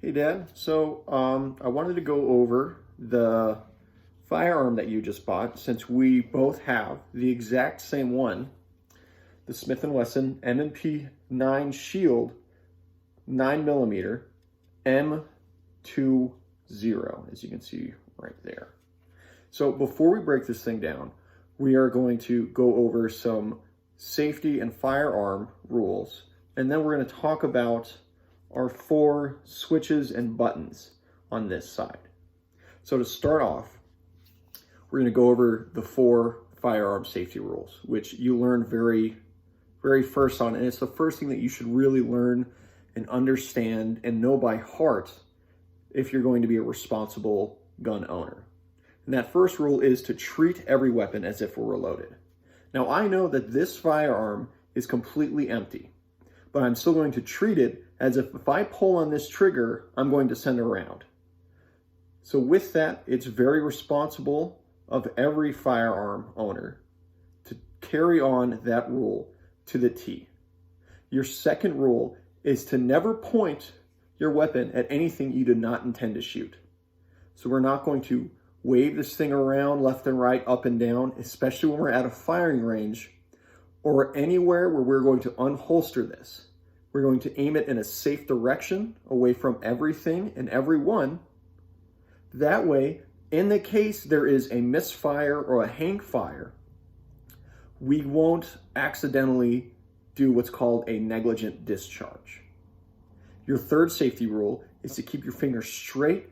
Hey Dad, I wanted to go over the firearm that you just bought since we both have the exact same one, the Smith & Wesson M&P 9 Shield 9mm M20, as you can see right there. So before we break this thing down, we are going to go over some safety and firearm rules, and then we're going to talk about our 4 switches and buttons on this side. So to start off, we're going to go over the 4 firearm safety rules, which you learn very first on, and it's the first thing that you should really learn and understand and know by heart if you're going to be a responsible gun owner. And that first rule is to treat every weapon as if it were loaded. Now, I know that this firearm is completely empty, but I'm still going to treat it as if I pull on this trigger, I'm going to send a round. So with that, it's very responsible of every firearm owner to carry on that rule to the T. Your second rule is to never point your weapon at anything you do not intend to shoot. So we're not going to wave this thing around left and right, up and down, especially when we're at a firing range or anywhere where we're going to unholster this. We're going to aim it in a safe direction away from everything and everyone. That way, in the case there is a misfire or a hang fire, we won't accidentally do what's called a negligent discharge. Your third safety rule is to keep your finger straight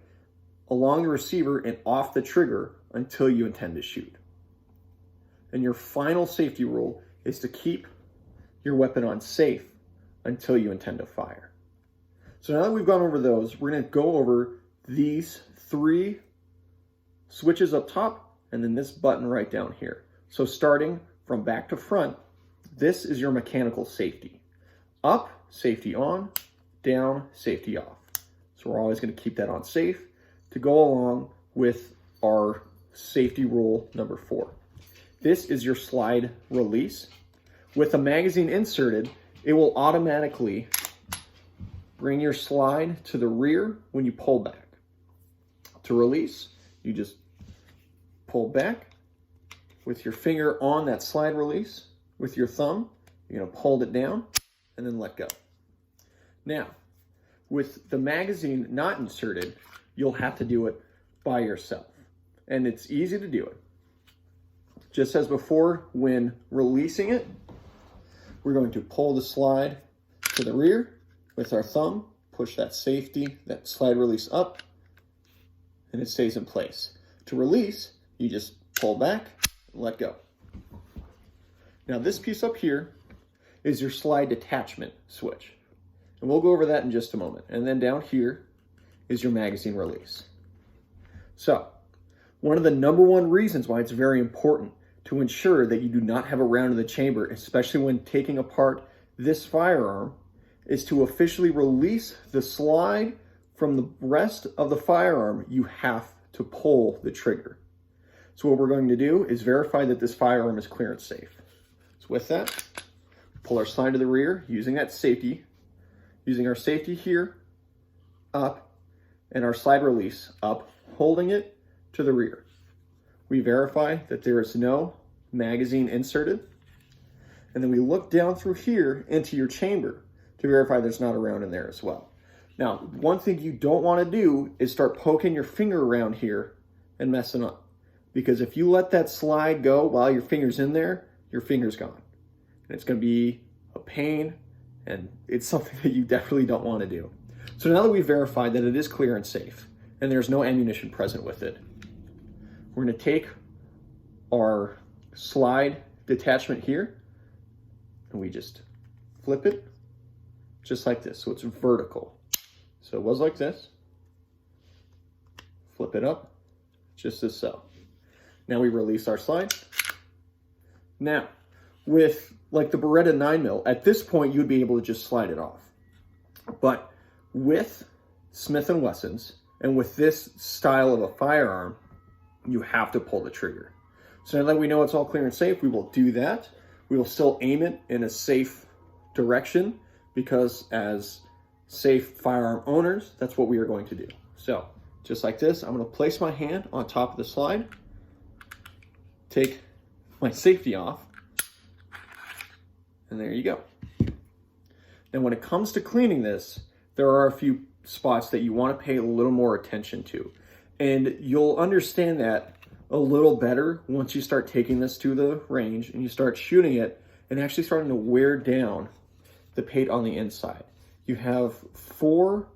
along the receiver and off the trigger until you intend to shoot. And your final safety rule is to keep your weapon on safe until you intend to fire. So now that we've gone over those, we're going to go over these 3 switches up top and then this button right down here. So starting from back to front, this is your mechanical safety. Up, safety on; down, safety off. So we're always going to keep that on safe to go along with our safety rule number 4. This is your slide release. With a magazine inserted, it will automatically bring your slide to the rear when you pull back. To release, you just pull back with your finger on that slide release. With your thumb, you're going to hold it down and then let go. Now, with the magazine not inserted, you'll have to do it by yourself. And it's easy to do it. Just as before, when releasing it, we're going to pull the slide to the rear with our thumb, push that slide release up, and it stays in place. To release, you just pull back and let go. Now this piece up here is your slide detachment switch. And we'll go over that in just a moment. And then down here is your magazine release. So, one of the number 1 reasons why it's very important to ensure that you do not have a round in the chamber, especially when taking apart this firearm, is to officially release the slide from the rest of the firearm. You have to pull the trigger. So what we're going to do is verify that this firearm is clearance safe. So with that, pull our slide to the rear using our safety here, up, and our slide release up, holding it to the rear. We verify that there is no magazine inserted, and then we look down through here into your chamber to verify there's not a round in there as well. Now, one thing you don't want to do is start poking your finger around here and messing up, because if you let that slide go while your finger's in there, your finger's gone. And it's going to be a pain, and it's something that you definitely don't want to do. So now that we've verified that it is clear and safe, and there's no ammunition present with it, we're going to take our slide detachment here, and we just flip it just like this. So it's vertical. So it was like this. Flip it up, just as so. Now we release our slide. Now, with like the Beretta 9mm, at this point you'd be able to just slide it off. But with Smith & Wessons, and with this style of a firearm, you have to pull the trigger. So now that we know it's all clear and safe, we will do that. We will still aim it in a safe direction, because as safe firearm owners, that's what we are going to do. So just like this, I'm going to place my hand on top of the slide, take my safety off, and there you go. Now when it comes to cleaning this, there are a few spots that you want to pay a little more attention to. And you'll understand that a little better once you start taking this to the range and you start shooting it and actually starting to wear down the paint on the inside. You have 4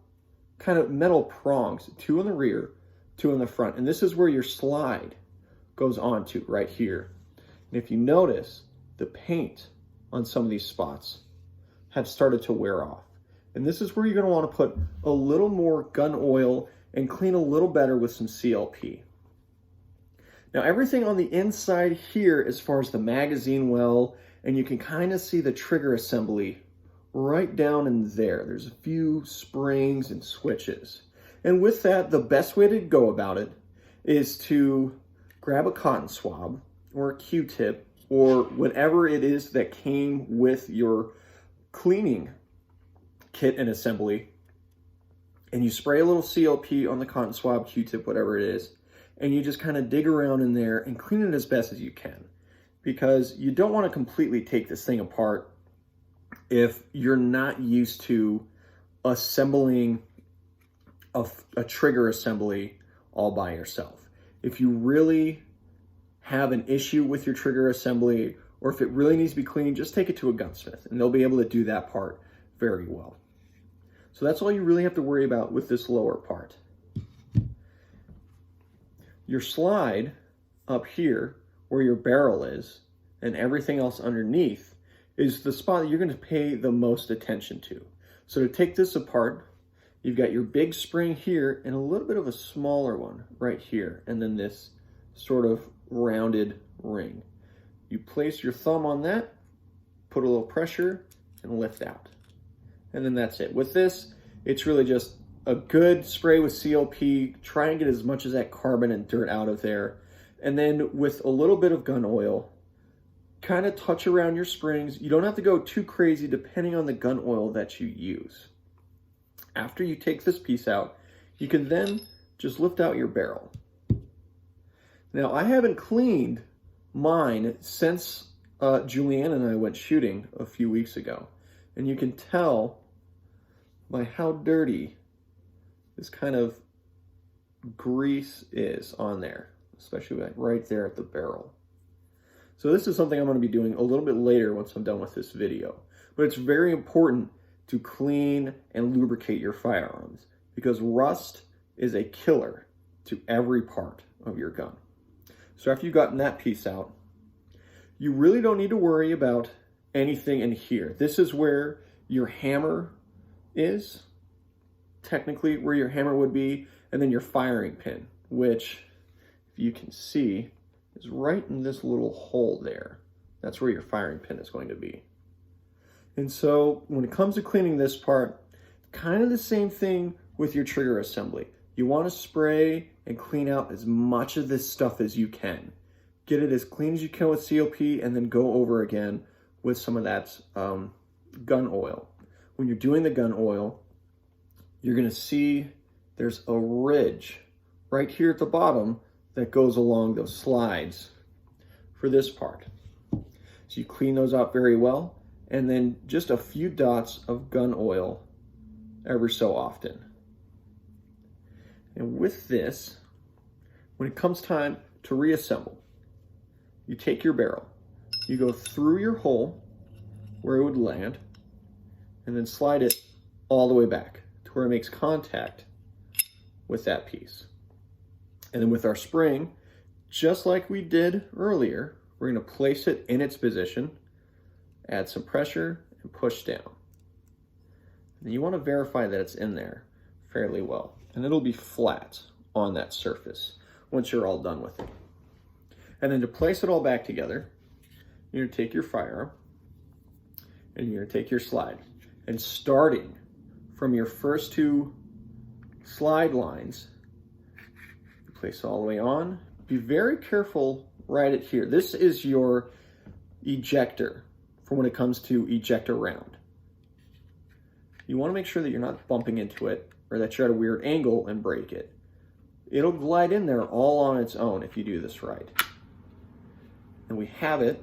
kind of metal prongs, 2 in the rear, 2 in the front. And this is where your slide goes onto right here. And if you notice, the paint on some of these spots have started to wear off. And this is where you're going to want to put a little more gun oil and clean a little better with some CLP. Now everything on the inside here, as far as the magazine well, and you can kind of see the trigger assembly right down in there. There's a few springs and switches. And with that, the best way to go about it is to grab a cotton swab or a Q-tip or whatever it is that came with your cleaning kit and assembly, and you spray a little CLP on the cotton swab, Q-tip, whatever it is, and you just kind of dig around in there and clean it as best as you can, because you don't want to completely take this thing apart if you're not used to assembling a trigger assembly all by yourself. If you really have an issue with your trigger assembly, or if it really needs to be cleaned, just take it to a gunsmith and they'll be able to do that part very well. So that's all you really have to worry about with this lower part. Your slide up here, where your barrel is, and everything else underneath, is the spot that you're going to pay the most attention to. So to take this apart, you've got your big spring here and a little bit of a smaller one right here, and then this sort of rounded ring. You place your thumb on that, put a little pressure, and lift out. And then that's it. With this, it's really just a good spray with CLP. Try and get as much of that carbon and dirt out of there. And then with a little bit of gun oil, kind of touch around your springs. You don't have to go too crazy depending on the gun oil that you use. After you take this piece out, you can then just lift out your barrel. Now, I haven't cleaned mine since Julianne and I went shooting a few weeks ago. And you can tell by how dirty this kind of grease is on there, especially right there at the barrel. So this is something I'm going to be doing a little bit later once I'm done with this video. But it's very important to clean and lubricate your firearms, because rust is a killer to every part of your gun. So after you've gotten that piece out, you really don't need to worry about anything in here. This is where your hammer is, technically where your hammer would be, and then your firing pin, which, if you can see, is right in this little hole there. That's where your firing pin is going to be. And so when it comes to cleaning this part, kind of the same thing with your trigger assembly. You want to spray and clean out as much of this stuff as you can. Get it as clean as you can with CLP, and then go over again with some of that gun oil. When you're doing the gun oil, you're going to see there's a ridge right here at the bottom that goes along those slides for this part. So you clean those out very well, and then just a few dots of gun oil every so often. And with this, when it comes time to reassemble, you take your barrel, you go through your hole where it would land, and then slide it all the way back to where it makes contact with that piece. And then with our spring, just like we did earlier, we're going to place it in its position, add some pressure, and push down. And you want to verify that it's in there fairly well, and it'll be flat on that surface once you're all done with it. And then to place it all back together, you're going to take your firearm and you're going to take your slide, and starting from your first 2 slide lines, you place all the way on. Be very careful right at here. This is your ejector for when it comes to eject a round. you want to make sure that you're not bumping into it or that you're at a weird angle and break it. It'll glide in there all on its own if you do this right. And we have it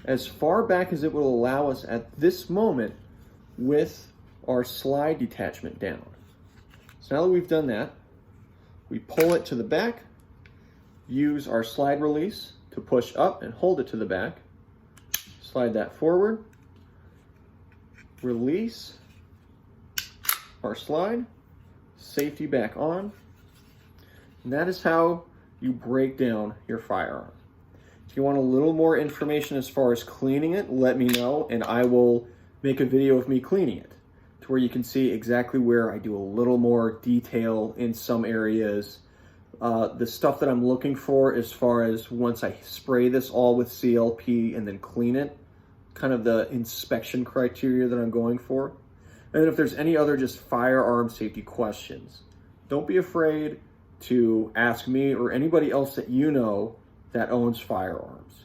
as far back as it will allow us at this moment with our slide detachment down. So now that we've done that, we pull it to the back, use our slide release to push up and hold it to the back, slide that forward, release our slide, safety back on, and that is how you break down your firearm. If you want a little more information as far as cleaning it, let me know and I will make a video of me cleaning it to where you can see exactly where I do a little more detail in some areas. The stuff that I'm looking for as far as once I spray this all with CLP and then clean it, kind of the inspection criteria that I'm going for. And then if there's any other just firearm safety questions, don't be afraid to ask me or anybody else that you know that owns firearms.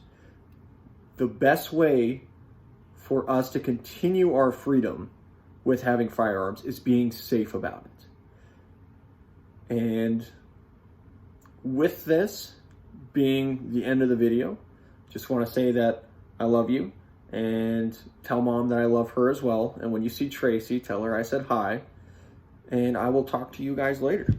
The best way for us to continue our freedom with having firearms is being safe about it. And with this being the end of the video, just want to say that I love you and tell Mom that I love her as well. And when you see Tracy, tell her I said hi, and I will talk to you guys later.